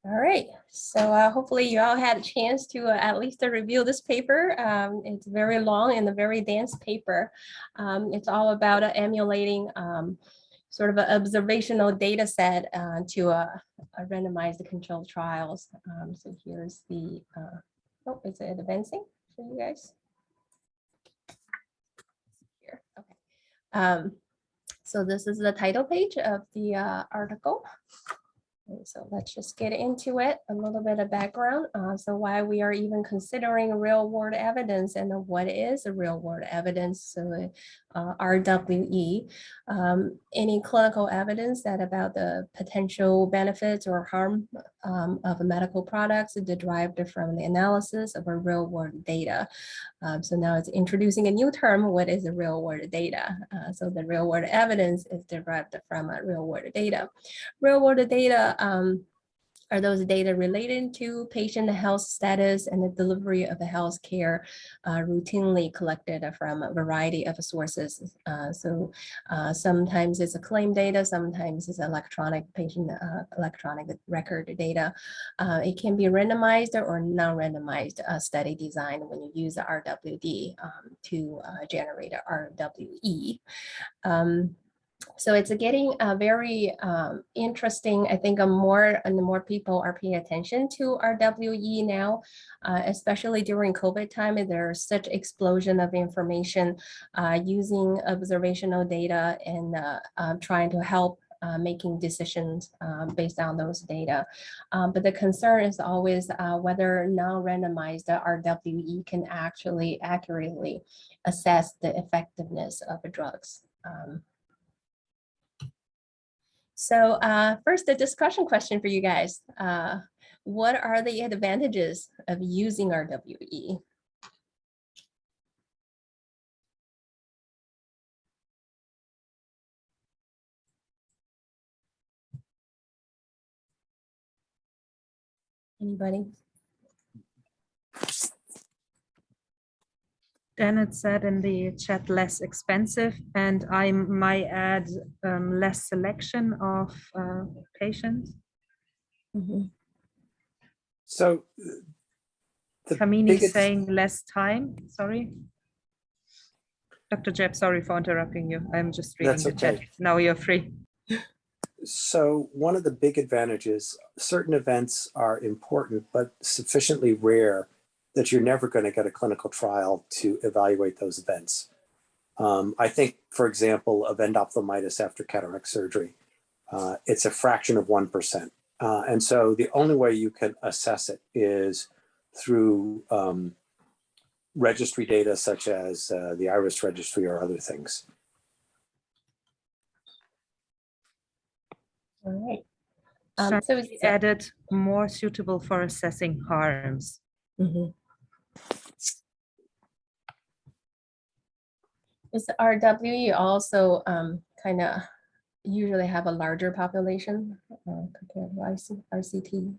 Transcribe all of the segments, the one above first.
All right, so hopefully you all had a chance to at least review this paper. It's very long and a very dense paper. It's all about emulating sort of an observational data set to randomize the controlled trials. So here's the, oh, is it advancing for you guys? Here, okay. So this is the title page of the article. So let's just get into it, a little bit of background. So why we are even considering real world evidence and what is a real world evidence. So RWE, any clinical evidence that about the potential benefits or harm of medical products derived from the analysis of a real world data. So now it's introducing a new term, what is the real world data? So the real world evidence is derived from real world data. Real world data are those data related to patient health status and the delivery of the health care routinely collected from a variety of sources. Sometimes it's a claim data, sometimes it's electronic patient electronic record data. It can be randomized or non-randomized study design when you use the RWD to generate a RWE. So it's getting very interesting. I think more and more people are paying attention to RWE now, especially during COVID time. There's such explosion of information using observational data and trying to help making decisions based on those data. But the concern is always whether non-randomized RWE can actually accurately assess the effectiveness of the drugs. So first, a discussion question for you guys. What are the advantages of using RWE? Anybody? Janet said in the chat, less expensive, and I might add less selection of patients. Mm-hmm. So Kamini is saying less time. Sorry. Dr. Jeb, sorry for interrupting you. I'm just reading the chat. Now you're free. So one of the big advantages, certain events are important, but sufficiently rare that you're never going to get a clinical trial to evaluate those events. I think, for example, of endophthalmitis after cataract surgery, it's a fraction of 1%. And so the only way you can assess it is through registry data such as the IRIS registry or other things. All right. So we added more suitable for assessing harms. Mm-hmm. Is the RWE also kind of usually have a larger population compared to RCT?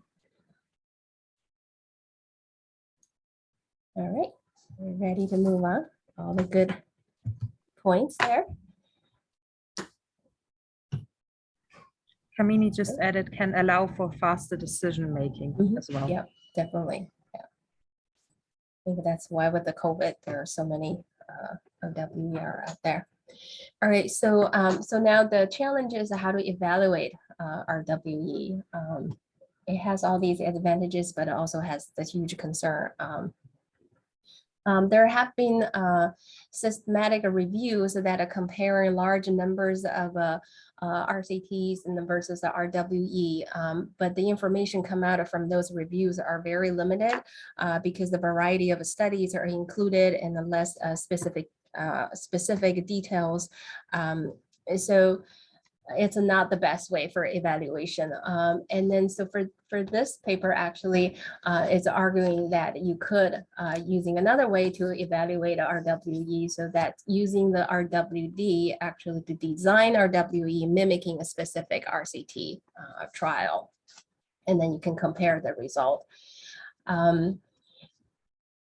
All right, we're ready to move on. All the good points there. Kamini just added can allow for faster decision making as well. Yeah, definitely. Yeah. I think that's why with the COVID, there are so many OWER out there. All right, so so now the challenge is how to evaluate RWE. It has all these advantages, but it also has this huge concern. There have been systematic reviews that are comparing large numbers of RCTs and versus the RWE, but the information come out from those reviews are very limited because the variety of studies are included and the less specific details. So it's not the best way for evaluation. And then so for this paper actually is arguing that you could using another way to evaluate RWE, so that using the RWD actually to design RWE mimicking a specific RCT trial. And then you can compare the result.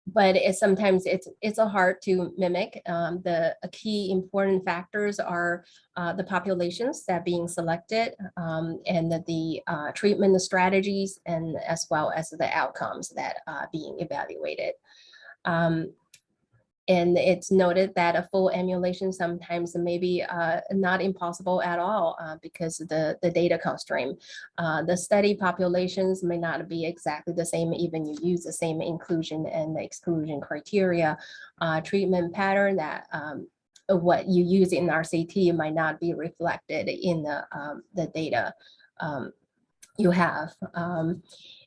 but sometimes it's a hard to mimic. The key important factors are the populations that being selected, and the treatment strategies, and as well as the outcomes that are being evaluated. And it's noted that a full emulation sometimes may be not impossible at all because the data constraint. The study populations may not be exactly the same, even you use the same inclusion and exclusion criteria. Treatment pattern that what you use in RCT might not be reflected in the data you have.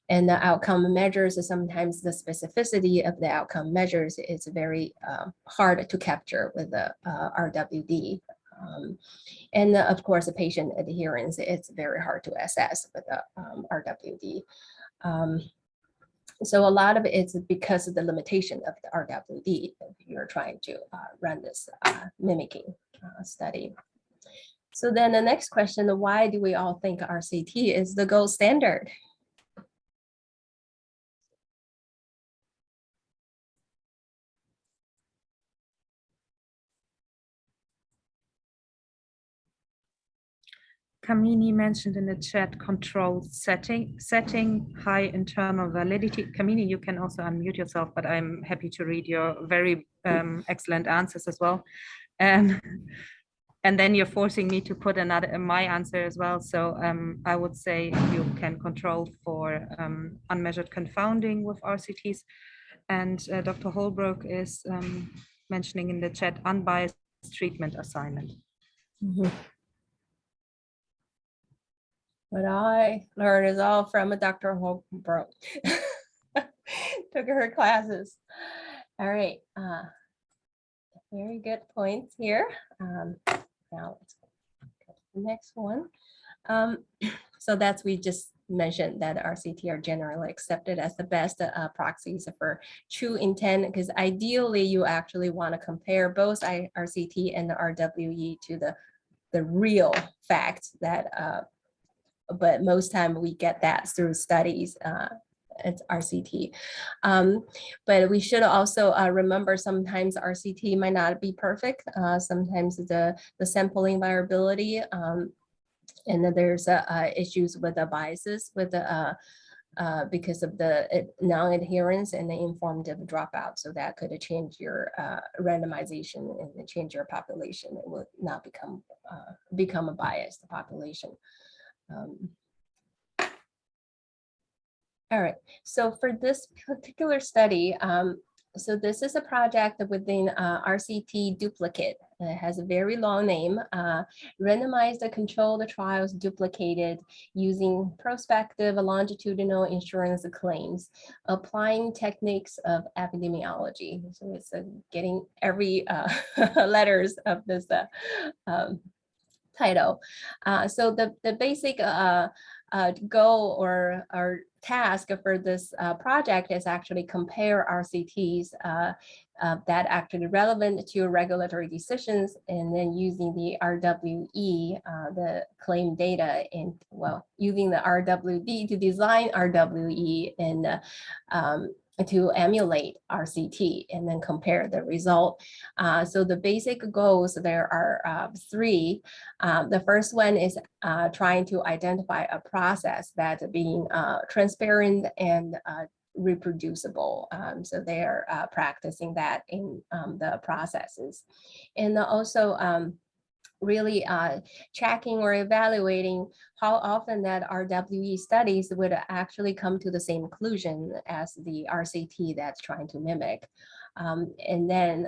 And the outcome measures, sometimes the specificity of the outcome measures is very hard to capture with the RWD. And of course, the patient adherence, it's very hard to assess with the RWD. So a lot of it is because of the limitation of the RWD if you're trying to run this mimicking study. So then the next question, why do we all think RCT is the gold standard? Kamini mentioned in the chat controlled setting, high internal validity. Kamini, you can also unmute yourself, but I'm happy to read your very excellent answers as well. And then you're forcing me to put my answer as well. So I would say you can control for unmeasured confounding with RCTs. And Dr. Holbrook is mentioning in the chat unbiased treatment assignment. Mm-hmm. What I learned is all from a Dr. Holbrook. Took her classes. All right. Very good points here. Now let's go to the next one. So we just mentioned that RCT are generally accepted as the best proxies for true intent, because ideally you actually want to compare both RCT and the RWE to the real facts that but most time we get that through studies. It's RCT. But we should also remember sometimes RCT might not be perfect. Sometimes the sampling variability, and then there's issues with the biases with the because of the non-adherence and the informative dropout. So that could change your randomization and change your population. It would not become a biased population. All right, so for this particular study, so this is a project within RCT DUPLICATE. It has a very long name, randomized controlled trials duplicated using prospective longitudinal insurance claims, applying techniques of epidemiology. So it's getting every letters of this title. So the basic goal or task for this project is actually compare RCTs that actually relevant to regulatory decisions, and then using the RWE, the claim data, and using the RWD to design RWE and to emulate RCT and then compare the result. So the basic goals, there are three. The first one is trying to identify a process that's being transparent and reproducible. So they're practicing that in the processes. And also really tracking or evaluating how often that RWE studies would actually come to the same conclusion as the RCT that's trying to mimic. And then,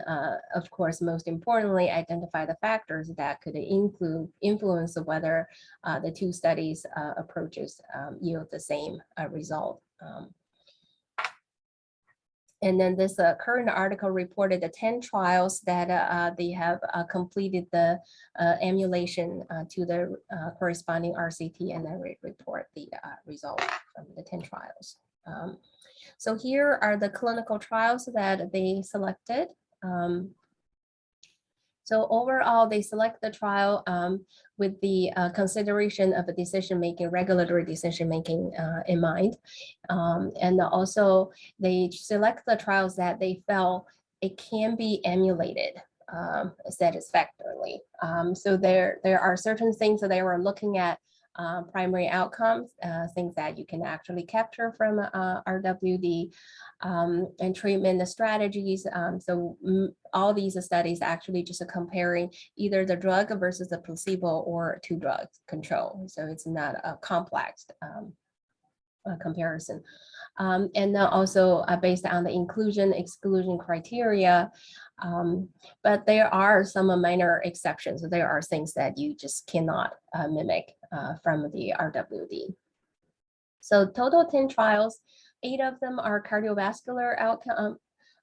of course, most importantly, identify the factors that could influence whether the two studies approaches yield the same result. And then this current article reported the 10 trials that they have completed the emulation to the corresponding RCT, and then report the result from the 10 trials. So here are the clinical trials that they selected. So overall, they select the trial with the consideration of a decision-making, regulatory decision-making in mind. And also they select the trials that they felt it can be emulated satisfactorily. So there are certain things that they were looking at, primary outcomes, things that you can actually capture from RWD, and treatment strategies. All these studies actually just comparing either the drug versus the placebo or two drugs control. So it's not a complex comparison. And then also based on the inclusion exclusion criteria. But there are some minor exceptions. There are things that you just cannot mimic from the RWD. So total 10 trials, 8 of them are cardiovascular outcome.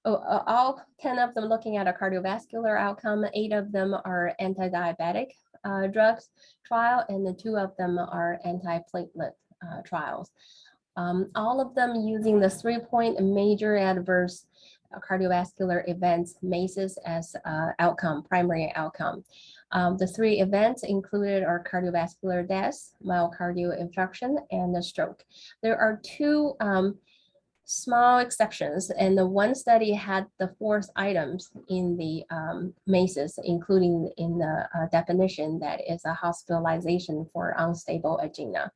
All 10 of them looking at a cardiovascular outcome, 8 of them are anti-diabetic drugs trial, and the 2 of them are anti-platelet trials. All of them using the 3-point major adverse cardiovascular events, MACEs, as outcome, primary outcome. The 3 events included are cardiovascular deaths, myocardial infarction, and the stroke. There are 2 small exceptions, and the one study had the 4th items in the MACEs, including in the definition that is a hospitalization for unstable angina.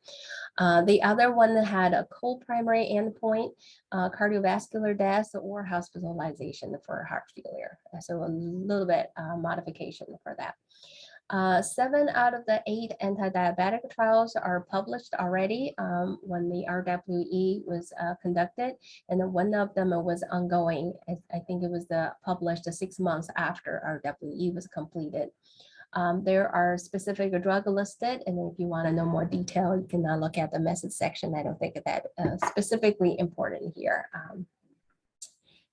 The other one had a co-primary endpoint, cardiovascular death or hospitalization for heart failure. So a little bit modification for that. 7 out of the 8 anti-diabetic trials are published already when the RWE was conducted, and then 1 of them was ongoing. I think it was published 6 months after RWE was completed. There are specific drug listed, and if you want to know more detail, you can look at the message section. I don't think that specifically important here.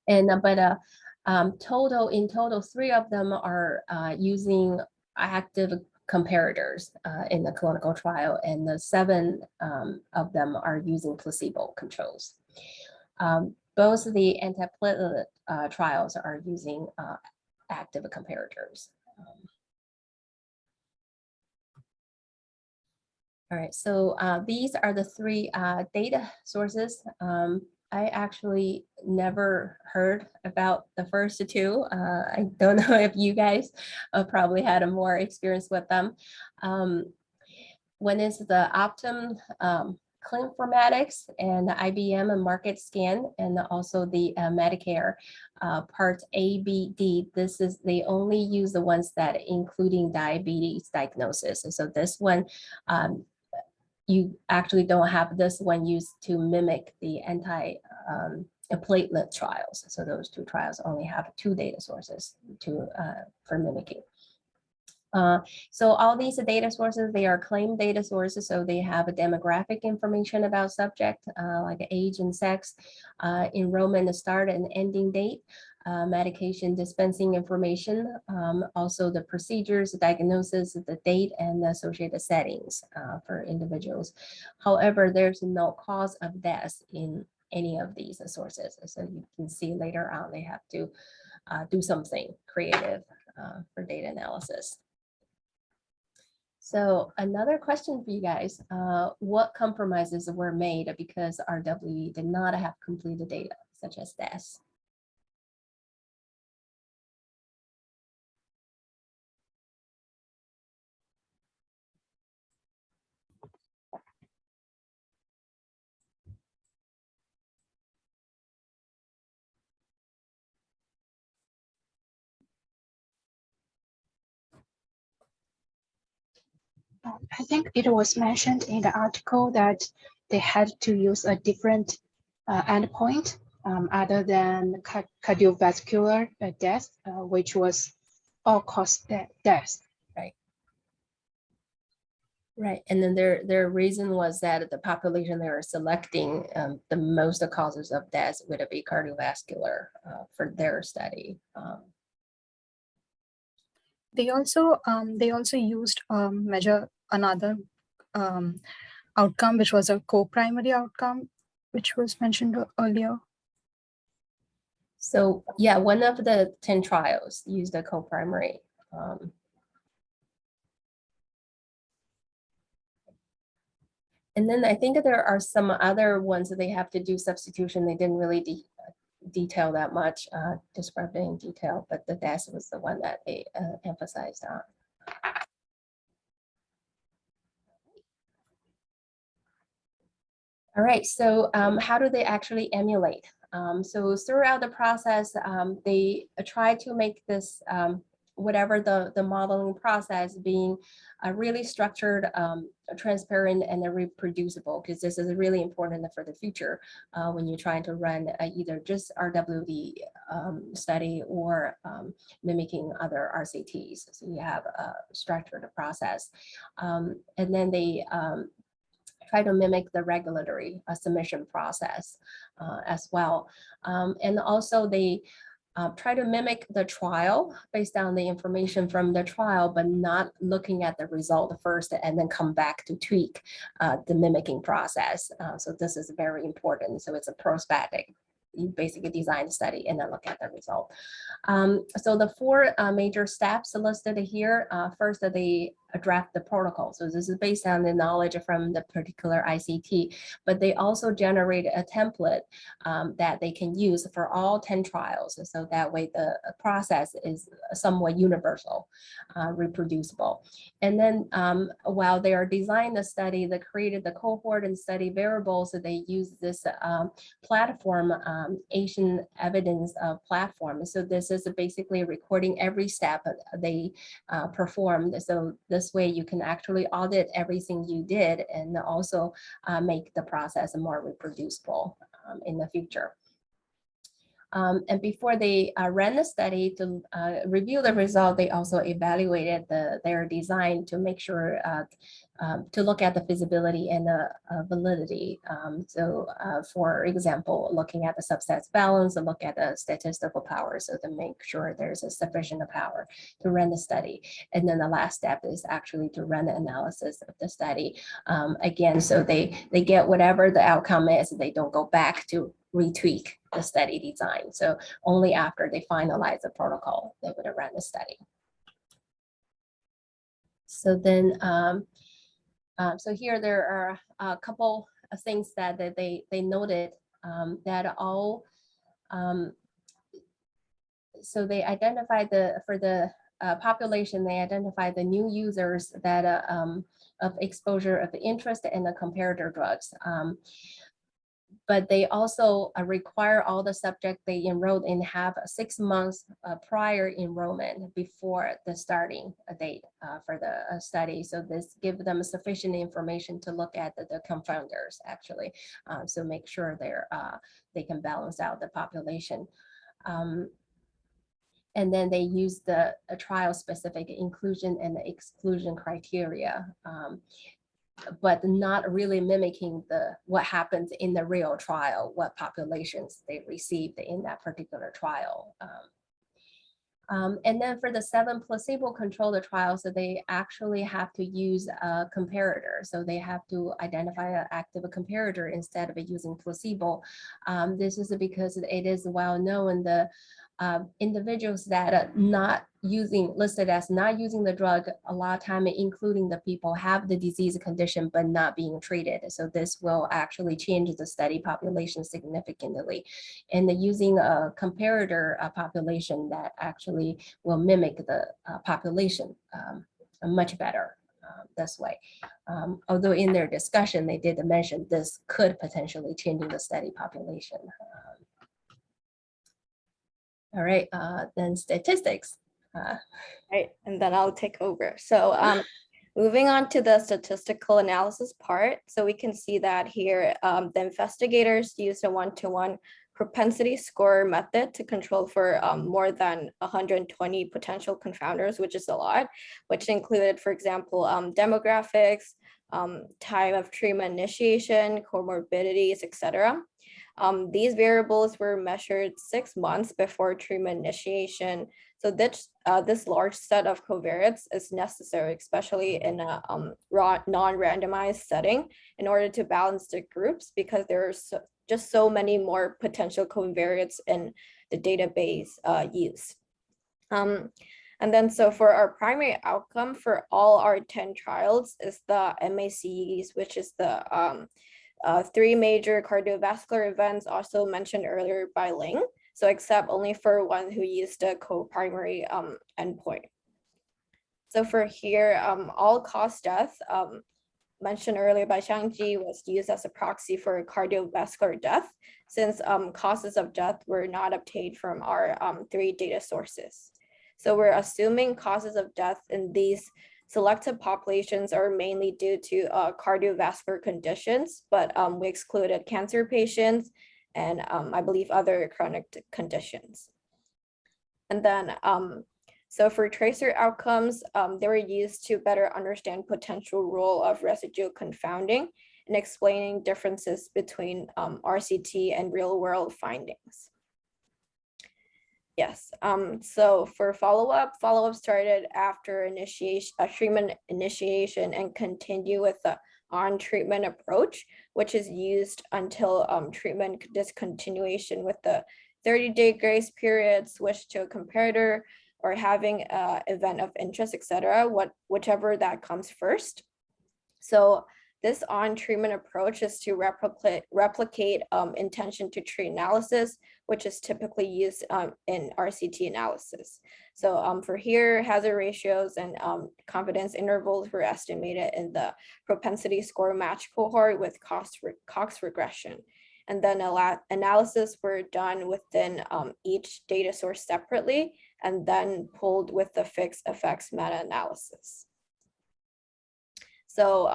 In total, 3 of them are using active comparators in the clinical trial, and the 7 of them are using placebo controls. Both of the antiplatelet trials are using active comparators. All right, so these are the 3 data sources. I actually never heard about the first 2. I don't know if you guys probably had a more experience with them. One is the Optum Clinformatics and the IBM and Market Scan, and also the Medicare Part A, B, D. They only use the ones that including diabetes diagnosis. And so this one, you actually don't have this one used to mimic the anti-platelet trials. So those 2 trials only have 2 data sources for mimicking. So all these data sources, they are claimed data sources. So they have a demographic information about subject, like age and sex, enrollment start and ending date, medication dispensing information, also the procedures, diagnosis, the date, and the associated settings for individuals. However, there's no cause of death in any of these sources. So you can see later on, they have to do something creative for data analysis. So another question for you guys, what compromises were made because RWE did not have completed data, such as deaths? I think it was mentioned in the article that they had to use a different endpoint other than cardiovascular death, which was all-cause death. Right, and then their reason was that the population they were selecting, the most causes of death would be cardiovascular for their study. They also used measure another outcome, which was a co-primary outcome, which was mentioned earlier. So yeah, one of the 10 trials used a co-primary And then I think that there are some other ones that they have to do substitution. They didn't really detail that much, describe it in detail, but the DAS was the one that they emphasized on. All right, so how do they actually emulate? So throughout the process, they try to make this, whatever the modeling process being really structured, transparent, and reproducible, because this is really important for the future when you're trying to run either just RWE study or mimicking other RCTs. So you have a structured process. And then they try to mimic the regulatory submission process as well. And also they try to mimic the trial based on the information from the trial, but not looking at the result first and then come back to tweak the mimicking process. So this is very important. So it's a prospective. You basically design the study and then look at the result. So the four major steps listed here. First, they draft the protocol. So this is based on the knowledge from the particular ICT, but they also generate a template that they can use for all 10 trials. So that way the process is somewhat universal, reproducible. And then while they are designing the study, they created the cohort and study variables. So they use this platform, Asian evidence platform. So this is basically recording every step they performed. So this way you can actually audit everything you did and also make the process more reproducible in the future. And before they ran the study to review the result, they also evaluated their design to make sure to look at the feasibility and the validity. So for example, looking at the subsets balance and look at the statistical power, so to make sure there's a sufficient power to run the study. And then the last step is actually to run the analysis of the study. Again, so they get whatever the outcome is, they don't go back to retweak the study design. So only after they finalize the protocol, they would run the study. So then, so here there are a couple of things that they noted that all, so they identified for the population, they identified the new users that of exposure of interest in the comparator drugs. But they also require all the subjects they enrolled in have 6 months prior enrollment before the starting date for the study. So this gives them sufficient information to look at the confounders actually. So make sure they can balance out the population. And then they use the trial specific inclusion and exclusion criteria. But not really mimicking what happens in the real trial, what populations they received in that particular trial. And then for the 7 placebo-controlled trials, so they actually have to use a comparator. So they have to identify an active comparator instead of using placebo. This is because it is well known the individuals that are not listed as not using the drug, a lot of time, including the people have the disease condition but not being treated. So this will actually change the study population significantly. And using a comparator population that actually will mimic the population much better this way. Although in their discussion, they did mention this could potentially change the study population. All right, then statistics. Right, and then I'll take over. So moving on to the statistical analysis part. So we can see that here, the investigators used a one-to-one propensity score method to control for more than 120 potential confounders, which is a lot, which included, for example, demographics, time of treatment initiation, comorbidities, etc. These variables were measured 6 months before treatment initiation. So this large set of covariates is necessary, especially in a non-randomized setting, in order to balance the groups, because there are just so many more potential covariates in the database used. And then so for our primary outcome for all our 10 trials is the MACEs, which is the 3 major cardiovascular events also mentioned earlier by Ling. So except only for one who used a co-primary endpoint. So for here, all-cause death mentioned earlier by Xiangji was used as a proxy for cardiovascular death, since causes of death were not obtained from our 3 data sources. So we're assuming causes of death in these selected populations are mainly due to cardiovascular conditions, but we excluded cancer patients and I believe other chronic conditions. And then, so for tracer outcomes, they were used to better understand potential role of residual confounding and explaining differences between RCT and real world findings. Yes, so for follow-up started after treatment initiation and continue with the on-treatment approach, which is used until treatment discontinuation with the 30-day grace period, switch to a comparator, or having an event of interest, etc., whichever that comes first. So this on-treatment approach is to replicate intention to treat analysis, which is typically used in RCT analysis. So for here, hazard ratios and confidence intervals were estimated in the propensity score match cohort with Cox regression. And then analysis were done within each data source separately and then pulled with the fixed effects meta-analysis. So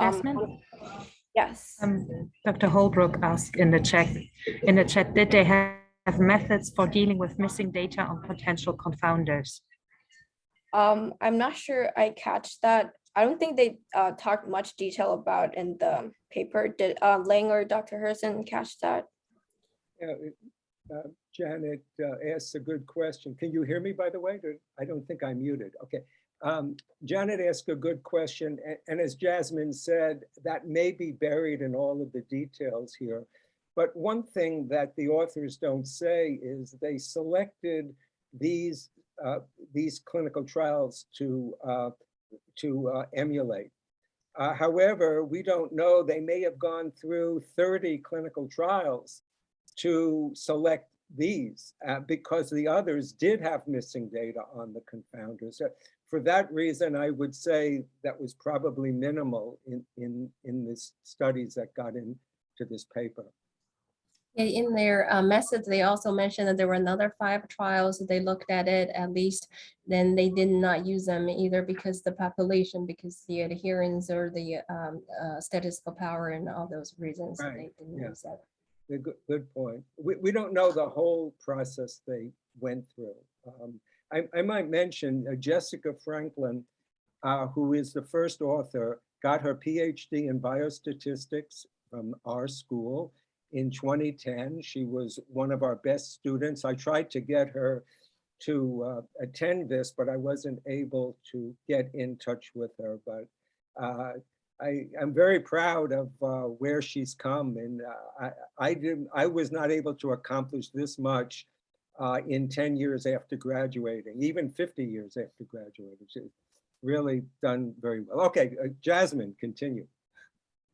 yes. Dr. Holbrook asked in the chat, did they have methods for dealing with missing data on potential confounders? I'm not sure I catch that. I don't think they talked much detail about in the paper. Did Lang or Dr. Herson catch that? Yeah, Janet asked a good question. Can you hear me, by the way? I don't think I'm muted. Okay. Janet asked a good question. And as Jasmine said, that may be buried in all of the details here. But one thing that the authors don't say is they selected these clinical trials to emulate. However, we don't know, they may have gone through 30 clinical trials to select these because the others did have missing data on the confounders. For that reason, I would say that was probably minimal in the studies that got into this paper. In their message, they also mentioned that there were another 5 trials. They looked at it at least, then they did not use them either because the population, because the adherence or the statistical power and all those reasons. Right. They didn't use that. Good point. We don't know the whole process they went through. I might mention Jessica Franklin, who is the first author, got her PhD in biostatistics from our school in 2010. She was one of our best students. I tried to get her to attend this, but I wasn't able to get in touch with her. But I'm very proud of where she's come, and I was not able to accomplish this much in 10 years after graduating, even 50 years after graduating. She's really done very well. Okay, Jasmine, continue.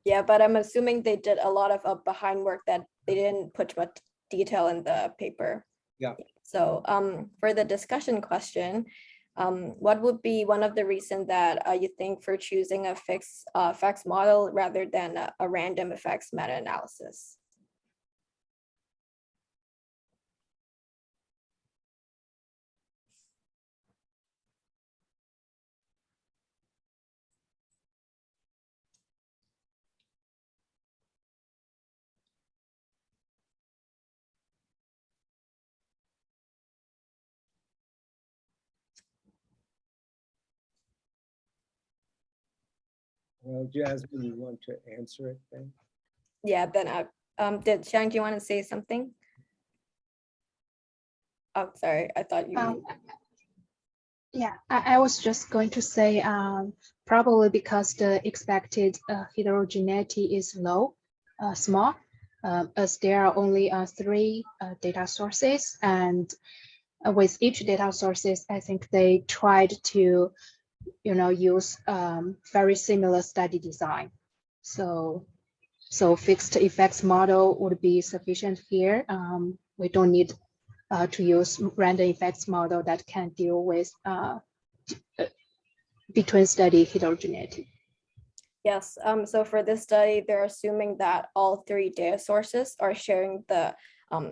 Yeah, but I'm assuming they did a lot of behind work that they didn't put much detail in the paper. Yeah. So for the discussion question, what would be one of the reasons that you think for choosing a fixed effects model rather than a random effects meta-analysis? Well, Jasmine, you want to answer it then? Yeah, then did Xiang, do you want to say something? Oh, sorry, I thought you. Yeah, I was just going to say probably because the expected heterogeneity is small, as there are only 3 data sources, and with each data sources, I think they tried to, use very similar study design. So fixed effects model would be sufficient here. We don't need to use random effects model that can deal with between study heterogeneity. Yes, so for this study, they're assuming that all 3 data sources are sharing the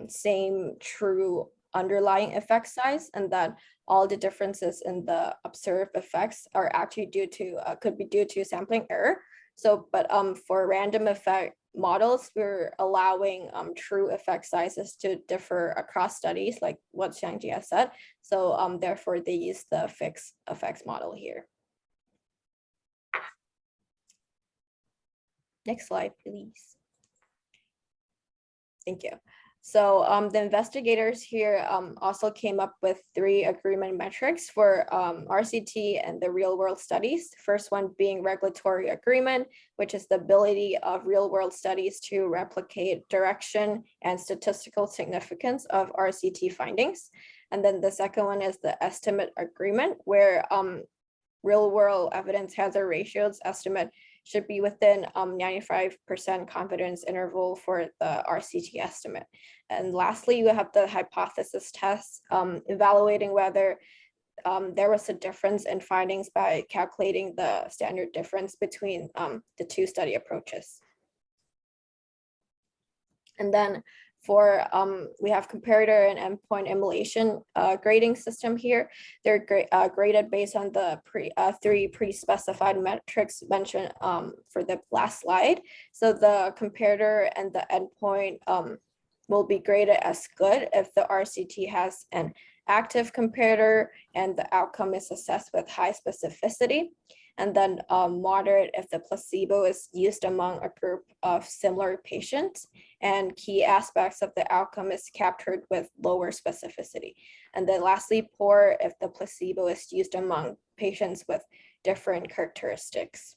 same true underlying effect size, and that all the differences in the observed effects are actually due to, could be due to sampling error. So, but for random effect models, we're allowing true effect sizes to differ across studies, like what Xiangji has said. So therefore, they use the fixed effects model here. Next slide, please. Thank you. So the investigators here also came up with 3 agreement metrics for RCT and the real world studies. First one being regulatory agreement, which is the ability of real world studies to replicate direction and statistical significance of RCT findings. And then the second one is the estimate agreement, where real world evidence hazard ratios estimate should be within 95% confidence interval for the RCT estimate. And lastly, you have the hypothesis test, evaluating whether there was a difference in findings by calculating the standard difference between the 2 study approaches. And then for, we have comparator and endpoint emulation grading system here. They're graded based on the 3 pre-specified metrics mentioned for the last slide. So the comparator and the endpoint will be graded as good if the RCT has an active comparator and the outcome is assessed with high specificity. And then moderate if the placebo is used among a group of similar patients, and key aspects of the outcome is captured with lower specificity. And then lastly, poor if the placebo is used among patients with different characteristics.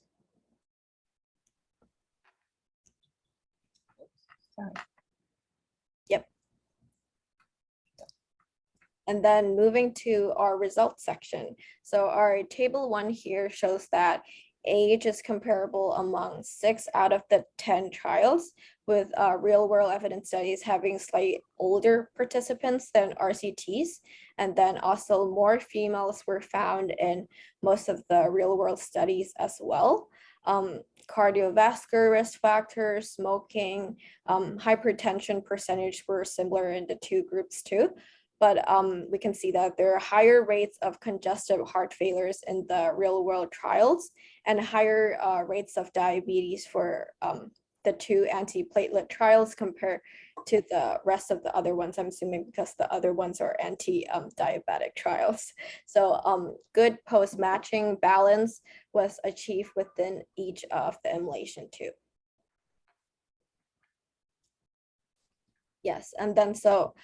Sorry. Yep. And then moving to our results section. So our table 1 here shows that age is comparable among 6 out of the 10 trials, with real world evidence studies having slightly older participants than RCTs. And then also more females were found in most of the real world studies as well. Cardiovascular risk factors, smoking, hypertension percentage were similar in the 2 groups too. But we can see that there are higher rates of congestive heart failures in the real world trials, and higher rates of diabetes for the 2 antiplatelet trials compared to the rest of the other ones, I'm assuming because the other ones are anti-diabetic trials. So good post-matching balance was achieved within each of the emulation too. Yes, and then so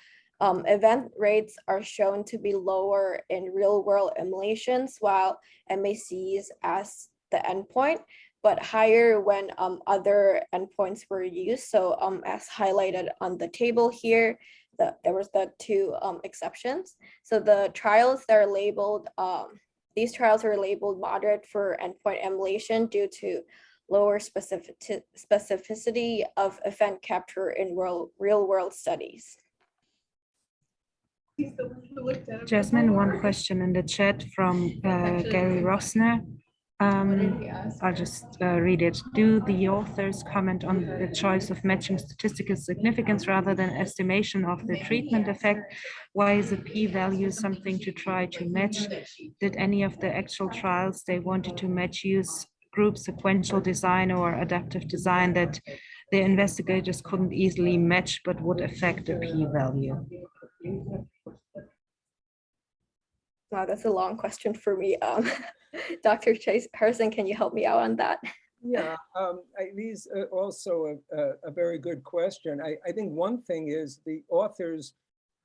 event rates are shown to be lower in real world emulations, while MACs as the endpoint, but higher when other endpoints were used. So as highlighted on the table here, there was the 2 exceptions. So the trials that are labeled, these trials are labeled moderate for endpoint emulation due to lower specificity of event capture in real world studies. Jasmine, one question in the chat from Gary Rossner. I'll just read it. Do the authors comment on the choice of matching statistical significance rather than estimation of the treatment effect? Why is a p-value something to try to match? Did any of the actual trials they wanted to match use group sequential design or adaptive design that the investigators couldn't easily match but would affect the p-value? Wow, that's a long question for me. Dr. Chase Harrison, can you help me out on that? Yeah, these are also a very good question. I think one thing is the authors,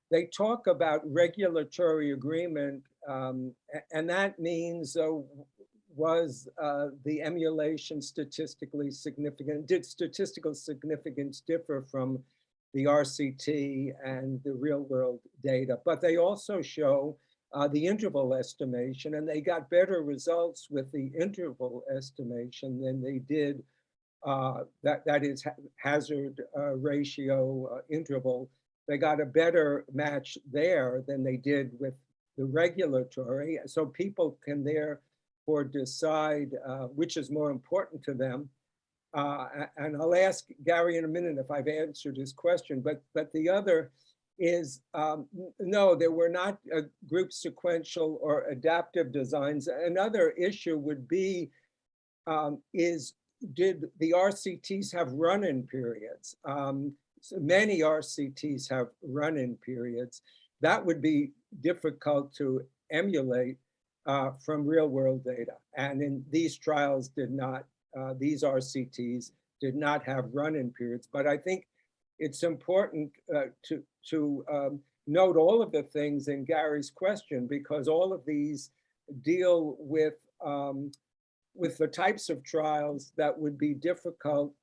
they talk about regulatory agreement, and that means was the emulation statistically significant? Did statistical significance differ from the RCT and the real world data, but they also show the interval estimation, and they got better results with the interval estimation than they did, that is hazard ratio interval. They got a better match there than they did with the regulatory. So people can therefore decide which is more important to them. And I'll ask Gary in a minute if I've answered his question, but the other is, no, there were not group sequential or adaptive designs. Another issue would be, did the RCTs have run-in periods? So many RCTs have run-in periods. That would be difficult to emulate from real-world data. And in these trials did not, these RCTs did not have run-in periods. But I think it's important to note all of the things in Gary's question, because all of these deal with the types of trials that would be difficult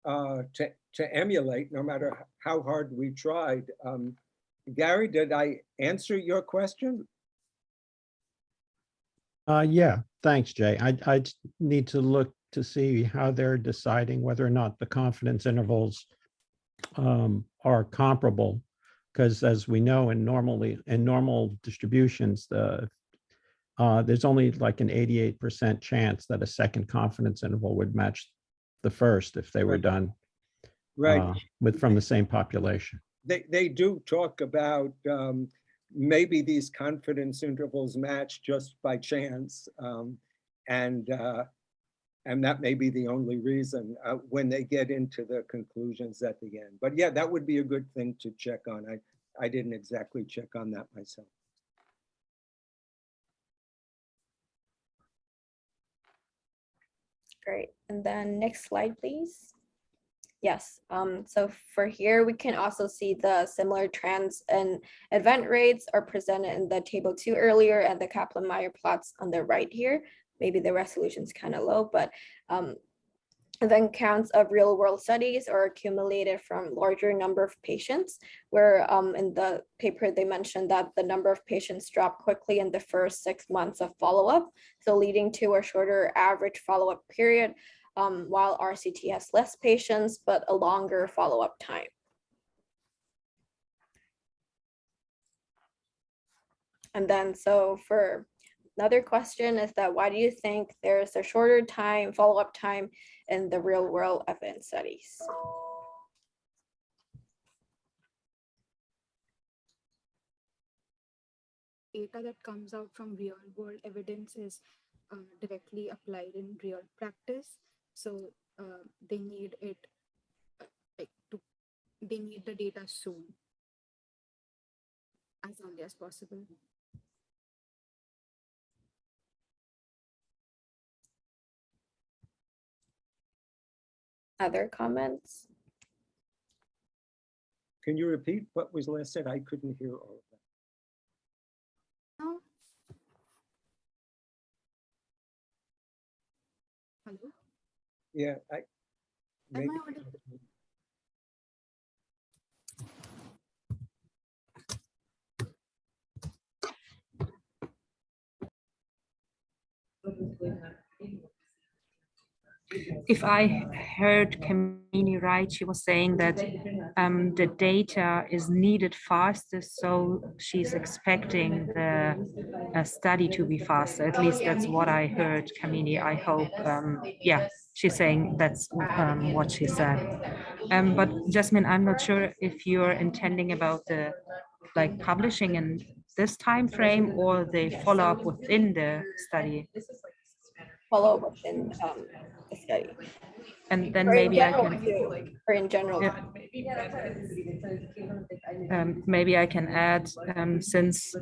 to emulate, no matter how hard we tried. Gary, did I answer your question? Yeah, thanks, Jay. I need to look to see how they're deciding whether or not the confidence intervals are comparable, because as we know, in normal distributions, there's only like an 88% chance that a second confidence interval would match the first if they were done from the same population. They do talk about maybe these confidence intervals match just by chance, and that may be the only reason when they get into the conclusions at the end. But yeah, that would be a good thing to check on. I didn't exactly check on that myself. Great. And then next slide, please. Yes, so for here, we can also see the similar trends and event rates are presented in the table 2 earlier, and the Kaplan-Meier plots on the right here. Maybe the resolution is kind of low, but event counts of real world studies are accumulated from larger number of patients, where in the paper, they mentioned that the number of patients dropped quickly in the first 6 months of follow-up, so leading to a shorter average follow-up period, while RCT has less patients, but a longer follow-up time. And then, so for another question is that, why do you think there's a shorter time, follow-up time in the real world evidence studies? Data that comes out from real world evidence is directly applied in real practice. So they need it they need the data soon, as early as possible. Other comments? Can you repeat what was last said? I couldn't hear all of that. No. Hello? Yeah, Am maybe. I audible? If I heard Kamini right, she was saying that the data is needed faster, so she's expecting the study to be faster. At least that's what I heard, Kamini. I hope, yeah, she's saying that's what she said. But Jasmine, I'm not sure if you're intending about the publishing in this time frame or the follow-up within the study. Follow within the study. And then Or maybe I general can, too, or in general. Yeah. Maybe I can add, since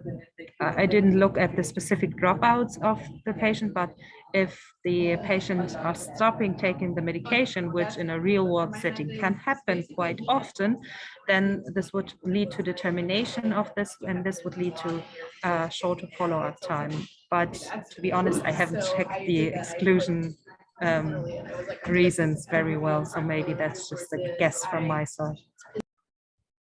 I didn't look at the specific dropouts of the patient, but if the patients are stopping taking the medication, which in a real world setting can happen quite often, then this would lead to determination of this, and this would lead to shorter follow-up time. But to be honest, I haven't checked the exclusion reasons very well, so maybe that's just a guess from my side.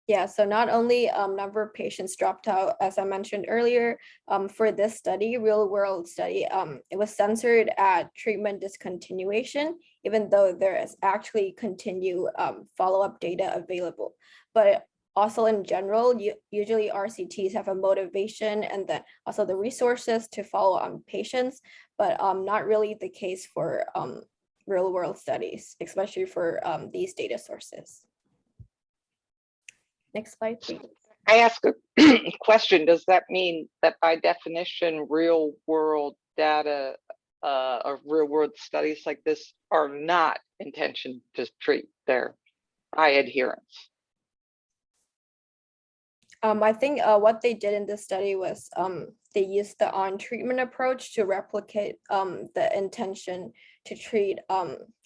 Yeah, so not only number of patients dropped out, as I mentioned earlier, for this study, real world study, it was censored at treatment discontinuation, even though there is actually continued follow-up data available. But also in general, usually RCTs have a motivation and then also the resources to follow on patients, but not really the case for real world studies, especially for these data sources. Next slide, please. I ask a question. Does that mean that by definition, real world data or real world studies like this are not intention to treat? They're high adherence? I think what they did in this study was they used the on-treatment approach to replicate the intention to treat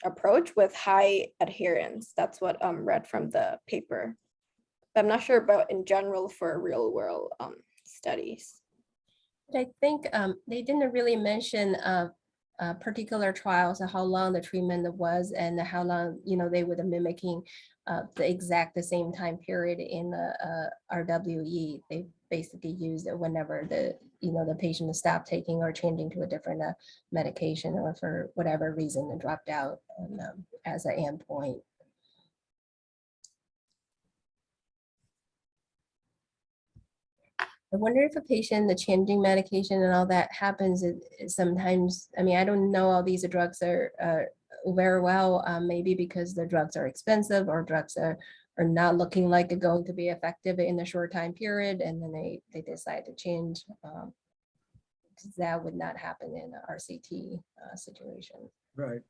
approach with high adherence. That's what read from the paper. But I'm not sure about in general for real world studies. But I think they didn't really mention particular trials and how long the treatment was and how long, they would have mimicking the same time period in the RWE. They basically used it whenever the patient stopped taking or changing to a different medication or for whatever reason and dropped out as an endpoint. I wonder if a patient, the changing medication and all that happens sometimes. I mean, I don't know all these drugs are very well, maybe because the drugs are expensive or drugs are not looking like they're going to be effective in a short time period. And then they decide to change. That would not happen in an RCT situation. Right.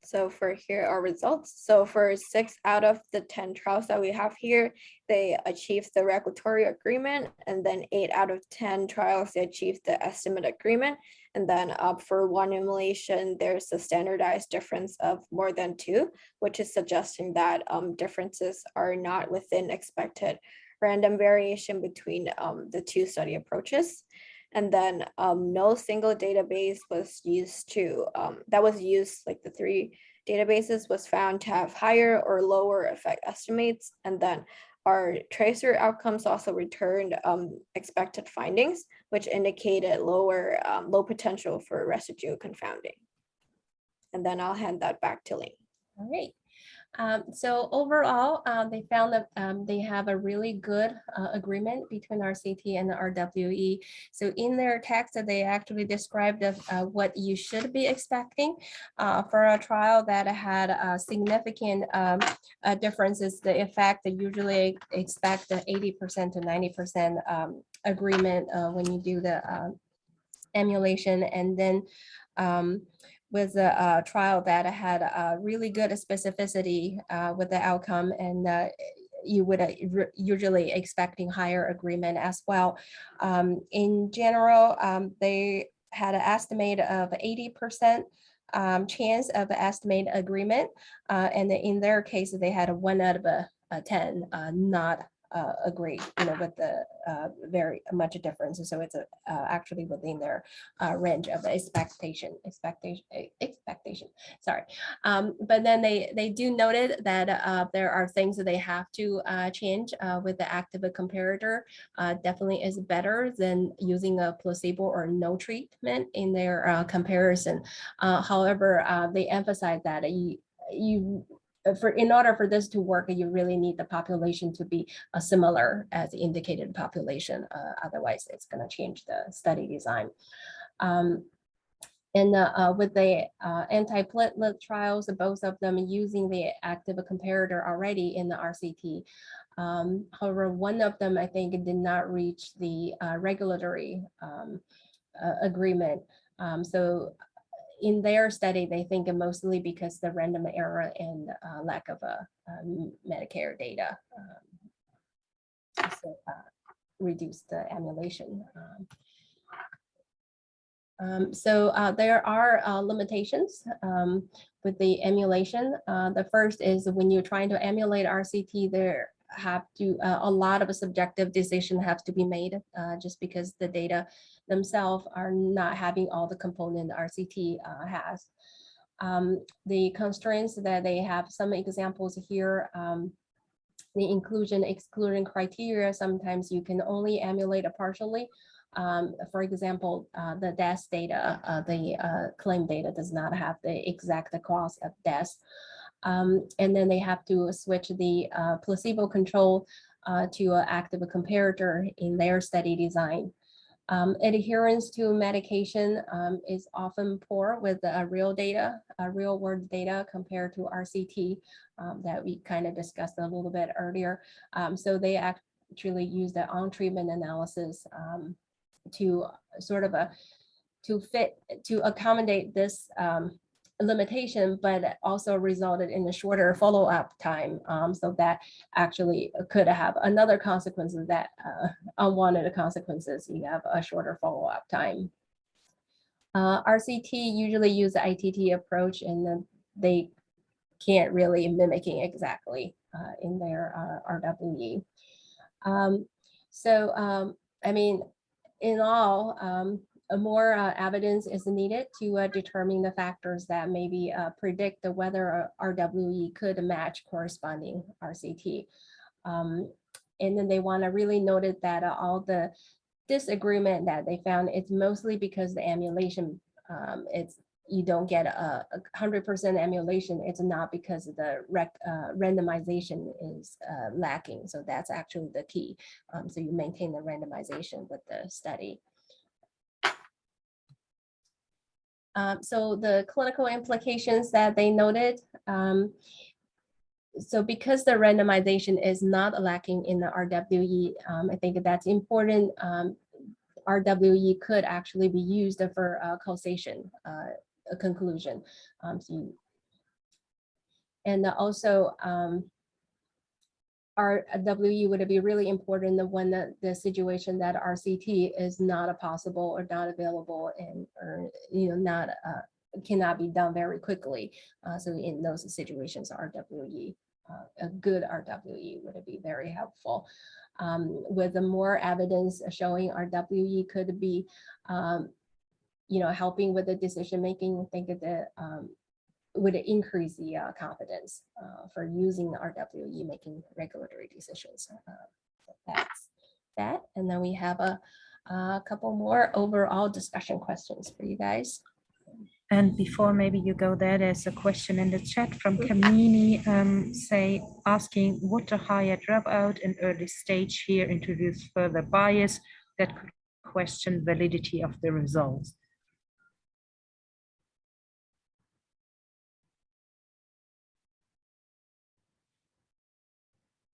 So for here are results. So for 6 out of the 10 trials that we have here, they achieved the regulatory agreement, and then 8 out of 10 trials, they achieved the estimate agreement. And then for one emulation, there's a standardized difference of more than 2, which is suggesting that differences are not within expected random variation between the 2 study approaches. And then no single database was used that was used, like the 3 databases was found to have higher or lower effect estimates. And then our tracer outcomes also returned expected findings, which indicated low potential for residual confounding. And then I'll hand that back to Ling. All right. So overall, they found that they have a really good agreement between RCT and the RWE. So in their text, they actually described what you should be expecting for a trial that had significant differences. The effect that usually expect the 80% to 90% agreement when you do the emulation, and then with a trial that had a really good specificity with the outcome, and you would usually expecting higher agreement as well. In general, they had an estimate of 80% chance of estimate agreement, and in their case, they had a 1 out of 10 not agree, with the very much difference. So it's actually within their range of expectation. Sorry, but then they do noted that there are things that they have to change with the active comparator. Definitely is better than using a placebo or no treatment in their comparison. However, they emphasize that in order for this to work, you really need the population to be similar as the indicated population. Otherwise, it's going to change the study design. And with the anti-platelet trials, both of them using the active comparator already in the RCT. However, one of them, I think, did not reach the regulatory agreement. So in their study, they think mostly because the random error and lack of Medicare data reduce the emulation. So there are limitations with the emulation. The first is when you're trying to emulate RCT, there have to a lot of a subjective decision have to be made just because the data themselves are not having all the component RCT has. The constraints that they have, some examples here, the inclusion exclusion criteria, sometimes you can only emulate it partially. For example, the death data, the claim data does not have the exact cause of death. And then they have to switch the placebo control to an active comparator in their study design. Adherence to medication is often poor with real data, real world data compared to RCT that we kind of discussed a little bit earlier. So they actually use the on-treatment analysis to sort of to accommodate this limitation, but also resulted in a shorter follow-up time. So that actually could have another consequence of that unwanted consequences. You have a shorter follow-up time. RCT usually use the ITT approach, and then they can't really mimicking exactly in their RWE. I mean, in all, more evidence is needed to determine the factors that maybe predict whether RWE could match corresponding RCT. And then they want to really note that all the disagreement that they found, it's mostly because the emulation, you don't get a 100% emulation. It's not because the randomization is lacking. So that's actually the key. So you maintain the randomization with the study. So the clinical implications that they noted, so because the randomization is not lacking in the RWE, I think that's important. RWE could actually be used for causation conclusion. And also RWE would be really important when the situation that RCT is not possible or not available, and or not cannot be done very quickly. So in those situations, RWE, a good RWE would be very helpful. With the more evidence showing RWE could be, helping with the decision making, I think that would increase the confidence for using the RWE making regulatory decisions. So that's that. And then we have a couple more overall discussion questions for you guys. And before maybe you go there, there's a question in the chat from Kamini, asking, would a higher dropout in early stage here introduce further bias that could question validity of the results?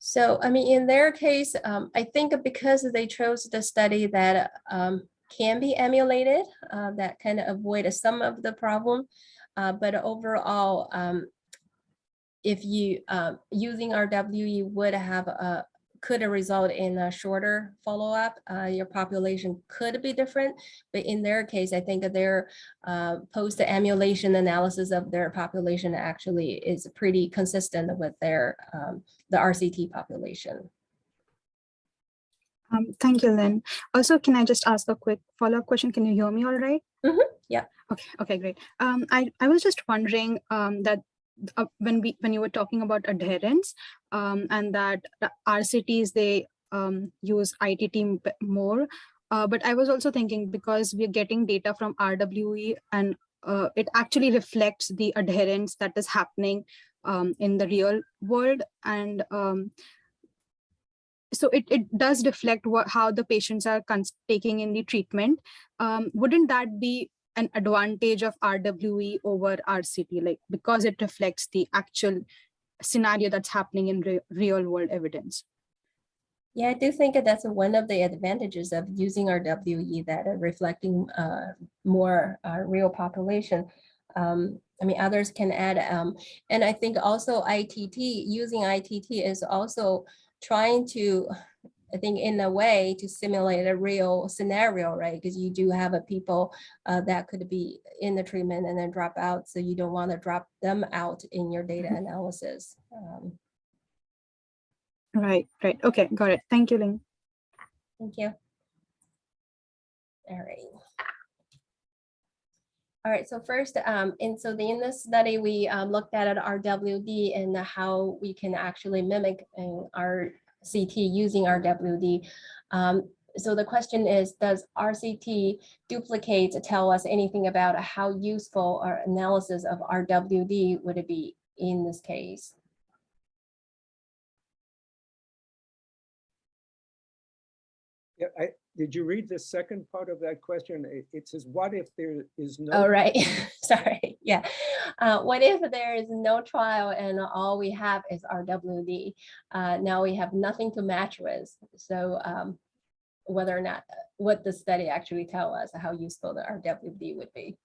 So, I mean, in their case, I think because they chose the study that can be emulated, that kind of avoid some of the problem. But overall, if you using RWE could result in a shorter follow-up, your population could be different. But in their case, I think their post-emulation analysis of their population actually is pretty consistent with their the RCT population. Thank you, Lynn. Also, can I just ask a quick follow-up question? Can you hear me all right? Mm-hmm. Yeah. Okay, great. I was just wondering that when you were talking about adherence and that the RCTs, they use ITT more, but I was also thinking, because we're getting data from RWE and it actually reflects the adherence that is happening in the real world, and so it does reflect how the patients are taking in the treatment. Wouldn't that be an advantage of RWE over RCT, like because it reflects the actual scenario that's happening in real world evidence? Yeah, I do think that's one of the advantages of using RWE, that are reflecting more real population. I mean, others can add, and I think also using ITT is also trying to, I think in a way, to simulate a real scenario, right? Because you do have people that could be in the treatment and then drop out. So you don't want to drop them out in your data analysis. Right. Okay, got it. Thank you, Ling. Thank you. All right. All right, so first, in this study, we looked at RWD and how we can actually mimic our RCT using RWD. So the question is, does RCT duplicate tell us anything about how useful our analysis of RWD would it be in this case? Yeah, did you read the second part of that question? It says, what if there is no? Oh, right. Sorry. Yeah. What if there is no trial and all we have is RWD? Now we have nothing to match with. So whether or not what the study actually tell us how useful the RWD would be.